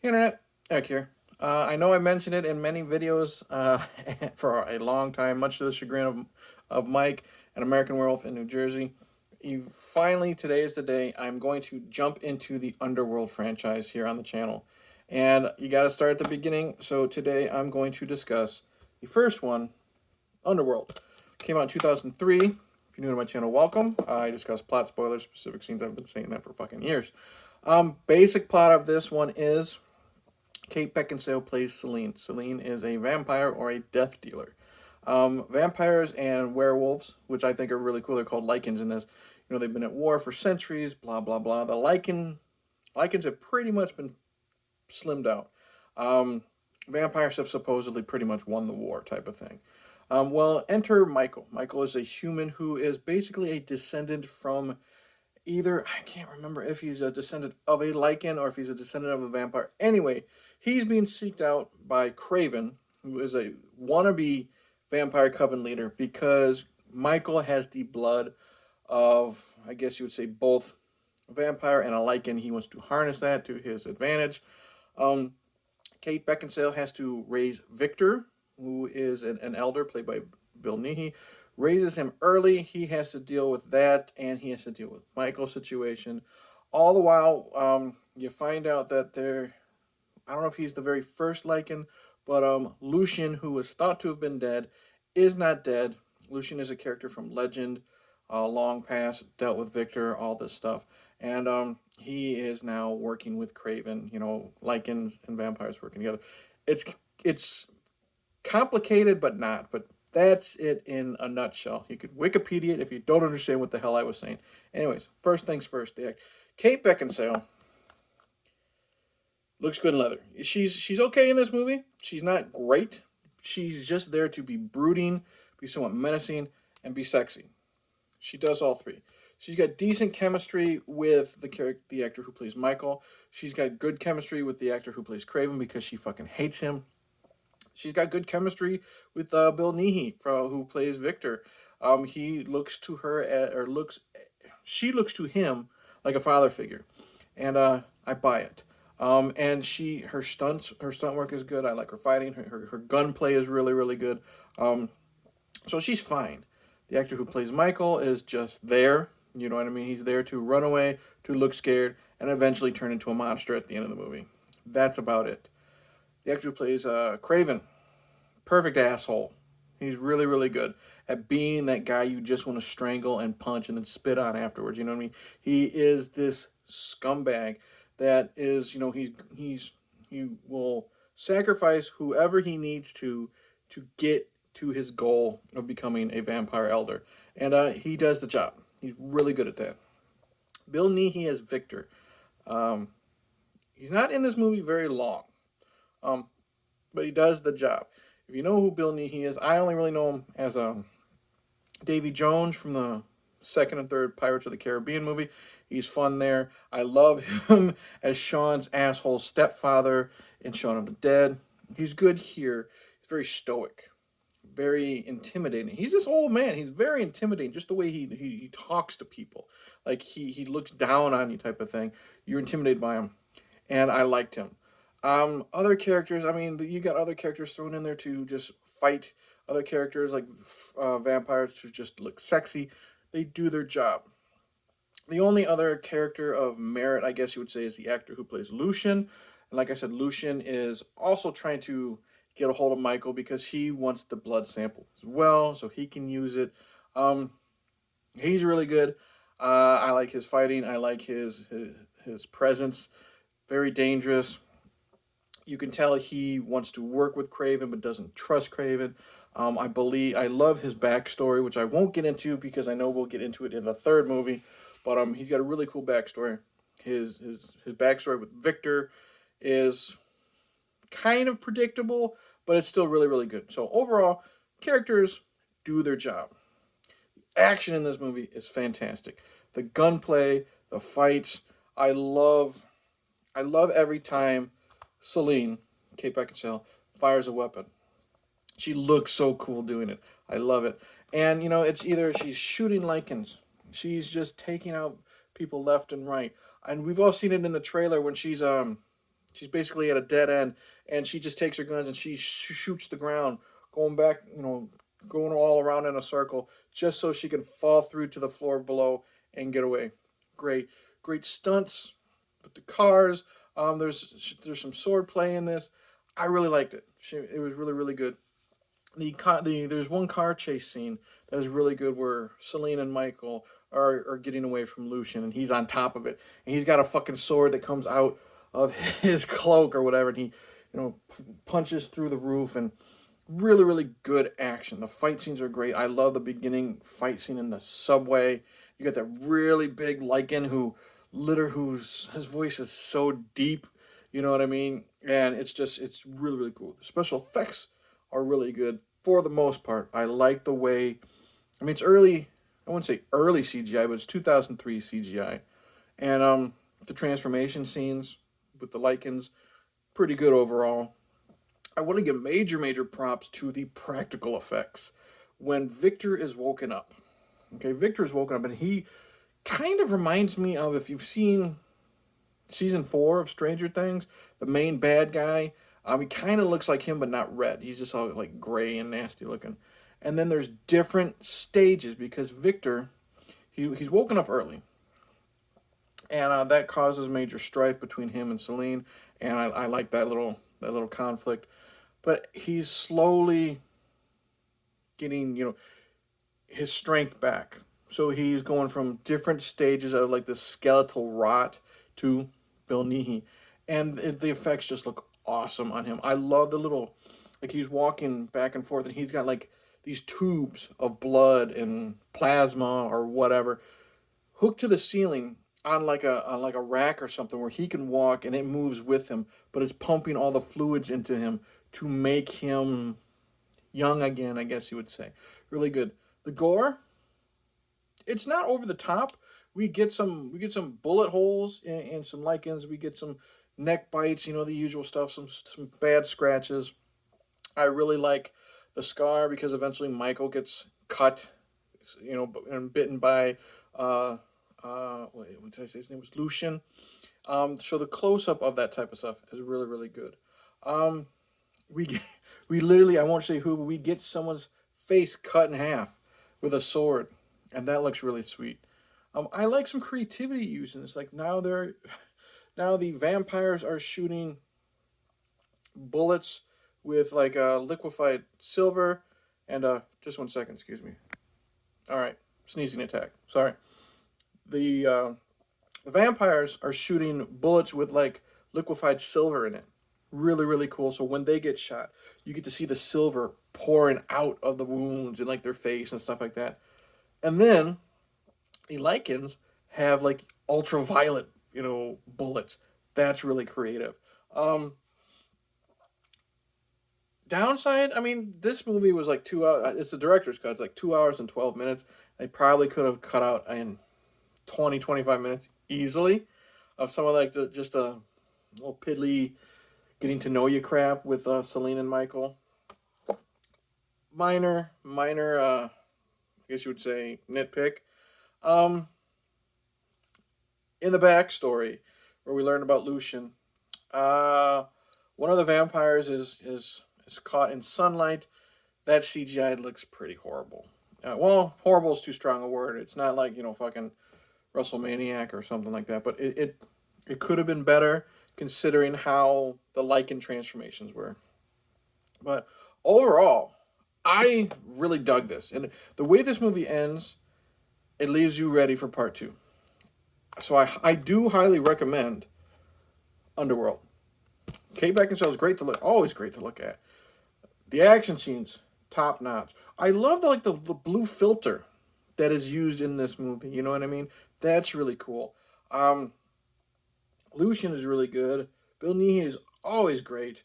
Hey, Internet, Eric here. I know I mentioned it in many videos for a long time, much to the chagrin of Mike, an American Werewolf in New Jersey. Finally, today is the day I'm going to jump into the Underworld franchise here on the channel. And you got to start at the beginning, so today I'm going to discuss the first one, Underworld. Came out in 2003. If you're new to my channel, welcome. I discuss plot spoilers, specific scenes. I've been saying that for fucking years. Basic plot of this one is Kate Beckinsale plays Selene. Selene is a vampire or a death dealer. Vampires and werewolves, which I think are really cool, they're called Lycans in this. You know, they've been at war for centuries, blah, blah, blah. The Lycans have pretty much been slimmed out. Vampires have supposedly pretty much won the war type of thing. Well, enter Michael. Michael is a human who is basically a descendant from either, I can't remember if he's a descendant of a Lycan or if he's a descendant of a vampire. Anyway, he's being seeked out by Craven, who is a wannabe vampire coven leader, because Michael has the blood of, I guess you would say, both a vampire and a Lycan. He wants to harness that to his advantage. Um, Kate Beckinsale has to raise Victor, who is an elder played by Bill Nighy. Raises him early. He has to deal with that, and he has to deal with Michael's situation. All the while, you find out that I don't know if he's the very first Lycan, but Lucian, who was thought to have been dead, is not dead. Lucian is a character from Legend, long past, dealt with Victor, all this stuff. And he is now working with Craven, Lycans and vampires working together. It's complicated, but not. But that's it in a nutshell. You could Wikipedia it if you don't understand what the hell I was saying. Anyways, first things first, the act. Kate Beckinsale looks good in leather. She's okay in this movie. She's not great. She's just there to be brooding, be somewhat menacing, and be sexy. She does all three. She's got decent chemistry with the actor who plays Michael. She's got good chemistry with the actor who plays Craven because she fucking hates him. She's got good chemistry with Bill Nighy, who plays Victor. He looks to her she looks to him like a father figure, and I buy it. And her stunt work is good. I like her fighting. Her gunplay is really really good. So she's fine. The actor who plays Michael is just there. You know what I mean? He's there to run away, to look scared, and eventually turn into a monster at the end of the movie. That's about it. The actor who plays Craven, perfect asshole. He's really, really good at being that guy you just want to strangle and punch and then spit on afterwards. You know what I mean? He is this scumbag that is, he will sacrifice whoever he needs to get to his goal of becoming a vampire elder, and he does the job. He's really good at that. Bill Nighy as Victor. Um, he's not in this movie very long, um, but he does the job. If you know who Bill Nighy is, I only really know him as Davy Jones from the second and third Pirates of the Caribbean movie. He's fun there. I love him as Sean's asshole stepfather in Shaun of the Dead. He's good here. He's very stoic, very intimidating. He's this old man. He's very intimidating, just the way he talks to people. Like he looks down on you type of thing. You're intimidated by him. And I liked him. Other characters, I mean, you got other characters thrown in there to just fight other characters like vampires to just look sexy. They do their job. The only other character of merit, I guess you would say, is the actor who plays Lucian. And like I said, Lucian is also trying to get a hold of Michael because he wants the blood sample as well, so he can use it. Um, he's really good. I like his fighting. I like his presence. Very dangerous. You can tell he wants to work with Craven but doesn't trust Craven. I love his backstory, which I won't get into because I know we'll get into it in the third movie. But he's got a really cool backstory. His backstory with Victor is kind of predictable, but it's still really really good. So overall, characters do their job. Action in this movie is fantastic. The gunplay, the fights, I love. I love every time Selene, Kate Beckinsale, fires a weapon. She looks so cool doing it. I love it. And it's either she's shooting Lycans, she's just taking out people left and right, and we've all seen it in the trailer when she's She's basically at a dead end, and she just takes her guns and she shoots the ground, going back, going all around in a circle, just so she can fall through to the floor below and get away. Great, great stunts with the cars. There's some sword play in this. I really liked it. It was really really good. There's one car chase scene that is really good where Selene and Michael are getting away from Lucian and he's on top of it and he's got a fucking sword that comes out of his cloak or whatever and he punches through the roof and really really good action. The fight scenes are great. I love the beginning fight scene in the subway. You got that really big Lycan whose his voice is so deep, you know what I mean? And it's really really cool. The special effects are really good for the most part. I like the way, I mean, it's early, I wouldn't say early CGI, but it's 2003 CGI. And the transformation scenes with the Lycans, pretty good overall. I want to give major props to the practical effects. When Victor is woken up, okay, Victor is woken up, and he kind of reminds me of, if you've seen season 4 of Stranger Things, the main bad guy. He kind of looks like him, but not red. He's just all like gray and nasty looking. And then there's different stages because Victor, he's woken up early, and that causes major strife between him and Selene. And I like that little conflict, but he's slowly getting his strength back. So he's going from different stages of like the skeletal rot to Bill Nighy, and the effects just look awesome on him. I love the little, like he's walking back and forth, and he's got like these tubes of blood and plasma or whatever hooked to the ceiling on like a rack or something where he can walk and it moves with him, but it's pumping all the fluids into him to make him young again, I guess you would say. Really good. The gore, it's not over the top. We get some bullet holes and some lichens. We get some neck bites, the usual stuff. Some bad scratches. I really like the scar because eventually Michael gets cut, and bitten by what did I say? His name was Lucian. So the close up of that type of stuff is really really good. Um, we get, we literally, I won't say who, but we get someone's face cut in half with a sword, and that looks really sweet. I like some creativity using this. Like now the vampires are shooting bullets with like liquefied silver, and just 1 second, excuse me. All right, sneezing attack. Sorry. The vampires are shooting bullets with like liquefied silver in it. Really, really cool. So when they get shot, you get to see the silver pouring out of the wounds and like their face and stuff like that. And then the Lycans have like ultraviolet, bullets. That's really creative. Um, Downside, I mean, this movie was like 2 hours. It's the director's cut. It's like 2 hours and 12 minutes. They probably could have cut out in 20, 25 minutes easily of some of like just a little piddly getting to know you crap with Selene and Michael. Minor, I guess you would say nitpick. Um, in the backstory, where we learn about Lucian, uh, one of the vampires is caught in sunlight. That CGI looks pretty horrible. Well, horrible is too strong a word. It's not like fucking WrestleManiac or something like that, but it could have been better considering how the Lycan transformations were. But overall, I really dug this, and the way this movie ends, it leaves you ready for part two. So I do highly recommend Underworld. Kate Beckinsale is great to look, always great to look at. The action scenes, top notch. I love the blue filter that is used in this movie. You know what I mean? That's really cool. Um, Lucian is really good. Bill Nighy is always great.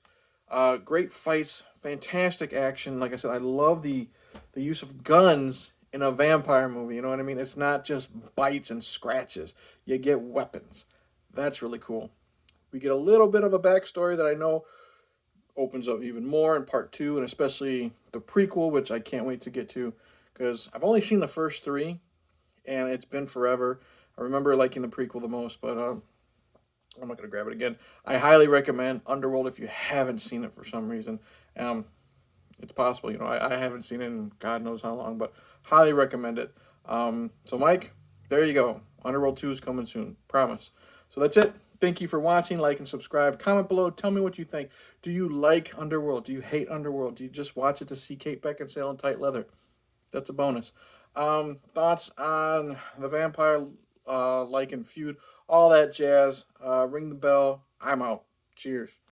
Great fights, fantastic action. Like I said, I love the use of guns in a vampire movie. You know what I mean? It's not just bites and scratches. You get weapons. That's really cool. We get a little bit of a backstory that I know opens up even more in part two, and especially the prequel, which I can't wait to get to because I've only seen the first three, and it's been forever. I remember liking the prequel the most, but I'm not going to grab it again. I highly recommend Underworld if you haven't seen it for some reason. Um, it's possible, I haven't seen it in God knows how long, but highly recommend it. So, Mike, there you go. Underworld 2 is coming soon. Promise. So that's it. Thank you for watching. Like and subscribe. Comment below. Tell me what you think. Do you like Underworld? Do you hate Underworld? Do you just watch it to see Kate Beckinsale in tight leather? That's a bonus. Thoughts on the vampire Lycan feud? All that jazz. Ring the bell. I'm out. Cheers.